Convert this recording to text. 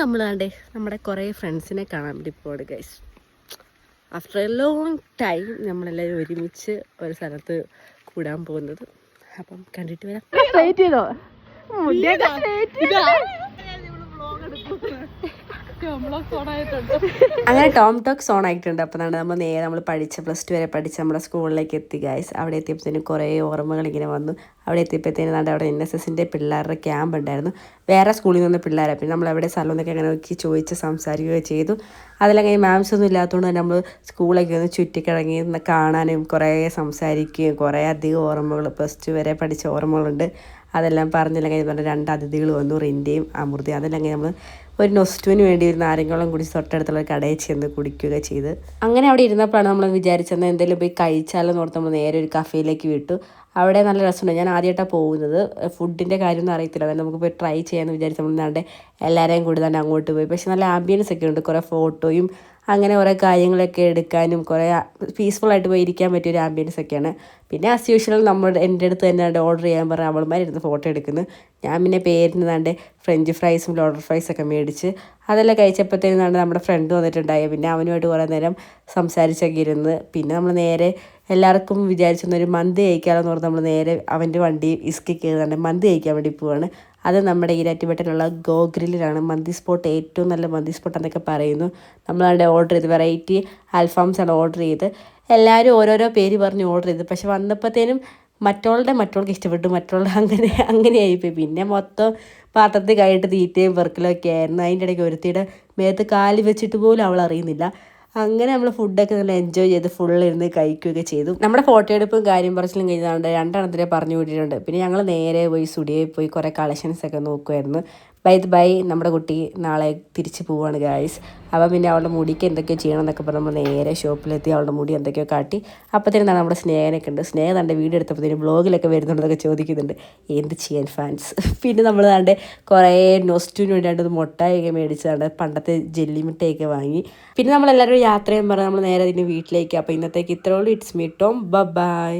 നമ്മൾ നമ്മുടെ കുറേ ഫ്രണ്ട്സിനെ കാണാൻ വേണ്ടി പോവാണ് guys. After A long time നമ്മളെല്ലാവരും ഒരുമിച്ച് ഒരു സ്ഥലത്ത് കൂടാൻ പോകുന്നത്. അപ്പം കണ്ടിട്ട് വരാം. അങ്ങനെ ടോം ടോക്ക് സോൺ ആയിട്ടുണ്ട്. അപ്പോൾ നമ്മൾ നേരെ നമ്മൾ +2 വരെ പഠിച്ച് നമ്മുടെ സ്കൂളിലേക്ക് എത്തി ഗൈസ്. അവിടെ എത്തിയപ്പോഴത്തേനും കുറേ ഓർമ്മകൾ ഇങ്ങനെ വന്നു. അവിടെ എത്തിയപ്പോഴത്തേനും അവിടെ NSSൻ്റെ പിള്ളേരുടെ ക്യാമ്പ് ഉണ്ടായിരുന്നു. വേറെ സ്കൂളിൽ നിന്ന് പിള്ളേരെ പിന്നെ നമ്മൾ എവിടെ സ്ഥലം എന്നൊക്കെ അങ്ങനെ നോക്കി ചോദിച്ച് സംസാരിക്കുകയോ ചെയ്തു. അതിലങ്ങനെ മാംസ് ഒന്നും ഇല്ലാത്തതുകൊണ്ട് തന്നെ നമ്മൾ സ്കൂളൊക്കെ ഒന്ന് ചുറ്റിക്കിറങ്ങി കാണാനും കുറേ സംസാരിക്കുകയും കുറേ അധികം ഓർമ്മകൾ +2 വരെ പഠിച്ച ഓർമ്മകളുണ്ട്. അതെല്ലാം പറഞ്ഞില്ലെങ്കിൽ പറഞ്ഞ 2 അതിഥികൾ വന്നു, റിൻ്റെയും അമൃതയും. അതല്ലെങ്കിൽ നമ്മൾ ഒരു നൊസ്റ്റുവിന് വേണ്ടി ഒരു നാരങ്ങളും കുടിച്ച് തൊട്ടടുത്തുള്ള കടയിൽ ചെന്ന് കുടിക്കുക ചെയ്ത്. അങ്ങനെ അവിടെ ഇരുന്നപ്പോഴാണ് നമ്മൾ വിചാരിച്ചത് എന്തെങ്കിലും പോയി കഴിച്ചാലെന്ന് ഓർത്ത് നമ്മൾ നേരെ ഒരു കഫേയിലേക്ക് വിട്ടു. അവിടെ നല്ല രസമുണ്ട്. ഞാൻ ആദ്യമായിട്ടാണ് പോകുന്നത്. ഫുഡിൻ്റെ കാര്യമൊന്നും അറിയത്തില്ല. അതായത് നമുക്ക് പോയി ട്രൈ ചെയ്യാമെന്ന് വിചാരിച്ച് നമ്മൾ എല്ലാവരെയും കൂടി തന്നെ അങ്ങോട്ട് പോയി. പക്ഷേ നല്ല ആംബിയൻസ് ഒക്കെ ഉണ്ട്. കുറേ ഫോട്ടോയും അങ്ങനെ കുറേ കാര്യങ്ങളൊക്കെ എടുക്കാനും കുറേ പീസ്ഫുള്ളായിട്ട് പോയി ഇരിക്കാൻ പറ്റിയൊരു ആംബിയൻസ് ഒക്കെയാണ്. പിന്നെ ആസ് യൂഷ്വൽ എൻ്റെ അടുത്ത് തന്നെ ഓർഡർ ചെയ്യാൻ പറഞ്ഞാൽ അവൾമാരിരുന്ന് ഫോട്ടോ എടുക്കുന്നു. ഞാൻ പിന്നെ പേരിന് ഫ്രഞ്ച് ഫ്രൈസും ലോഡർ ഫ്രൈസൊക്കെ മേടിച്ച് അതെല്ലാം കഴിച്ചപ്പോഴത്തേനും നമ്മുടെ ഫ്രണ്ട് വന്നിട്ടുണ്ടായി. പിന്നെ അവനുമായിട്ട് കുറേ നേരം സംസാരിച്ചൊക്കെ ഇരുന്ന് പിന്നെ നമ്മൾ നേരെ എല്ലാവർക്കും വിചാരിച്ചൊരു മന്തി കഴിക്കാമെന്ന് പറഞ്ഞ് നമ്മൾ നേരെ അവൻ്റെ വണ്ടി ഇസ്കി കയറി മന്തി കഴിക്കാൻ വേണ്ടി പോവാണ്. അത് നമ്മുടെ ഈരാറ്റുപേട്ടയിലുള്ള ഗോ ഗ്രില്ലിലാണ് മന്തി സ്പോട്ട്. ഏറ്റവും നല്ല മന്തി സ്പോട്ട് എന്നൊക്കെ പറയുന്നു. നമ്മളവിടെ ഓർഡർ ചെയ്ത് വെറൈറ്റി അൽഫാംസാണ് ഓർഡർ ചെയ്ത്. എല്ലാവരും ഓരോരോ പേര് പറഞ്ഞ് ഓർഡർ ചെയ്ത്. പക്ഷെ വന്നപ്പോഴത്തേനും മറ്റോൾക്ക് ഇഷ്ടപ്പെട്ടു, അങ്ങനെയായിപ്പോയി. പിന്നെ മൊത്തം പാത്രത്തിൽ കൈയിട്ട് തീറ്റയും പെറുക്കലൊക്കെ ആയിരുന്നു. അതിൻ്റെ ഇടയ്ക്ക് ഒരുത്തിയുടെ മേത്ത് കാല് വെച്ചിട്ട് പോലും അവൾ അറിയുന്നില്ല. അങ്ങനെ നമ്മൾ ഫുഡൊക്കെ നല്ല എൻജോയ് ചെയ്ത് ഫുള്ളിരുന്ന് കഴിക്കുകയൊക്കെ ചെയ്തു. നമ്മുടെ ഫോട്ടോ എടുപ്പും കാര്യം പറച്ചിലും കഴിഞ്ഞാണ്ട് 2 എണ്ണത്തിനെ പറഞ്ഞു വിട്ടിട്ടുണ്ട്. പിന്നെ ഞങ്ങൾ നേരെ പോയി സ്റ്റുഡിയോയിൽ പോയി കുറേ കളക്ഷൻസൊക്കെ നോക്കുമായിരുന്നു. ബൈ നമ്മുടെ കുട്ടി നാളെ തിരിച്ച് പോവുകയാണ് ഗായ്സ്. അപ്പം പിന്നെ അവളുടെ മുടിക്ക് എന്തൊക്കെയോ ചെയ്യണം എന്നൊക്കെ പറഞ്ഞ് നമ്മൾ നേരെ ഷോപ്പിലെത്തി അവളുടെ മുടി എന്തൊക്കെയോ കാട്ടി. അപ്പോഴത്തേനും നമ്മുടെ സ്നേഹനൊക്കെ ഉണ്ട്. സ്നേഹം തൻ്റെ വീഡിയോ എടുത്തപ്പോഴത്തേനും വ്ളോഗിലൊക്കെ വരുന്നുണ്ടെന്നൊക്കെ ചോദിക്കുന്നുണ്ട്. എന്ത് ചെയ്യാൻ ഫാൻസ്. പിന്നെ നമ്മൾ കുറേ നൊസ്റ്റിന് വേണ്ടിയിട്ട് മുട്ടായൊക്കെ മേടിച്ചതാണ്. പണ്ടത്തെ ജെല്ലി മിഠായിയൊക്കെ വാങ്ങി. പിന്നെ നമ്മളെല്ലാവരും യാത്ര ചെയ്യാൻ പറഞ്ഞാൽ നമ്മൾ നേരെ അതിന് വീട്ടിലേക്ക്. അപ്പോൾ ഇന്നത്തേക്ക് ഇത്രയുള്ളൂ. It's me Tom. ബൈ.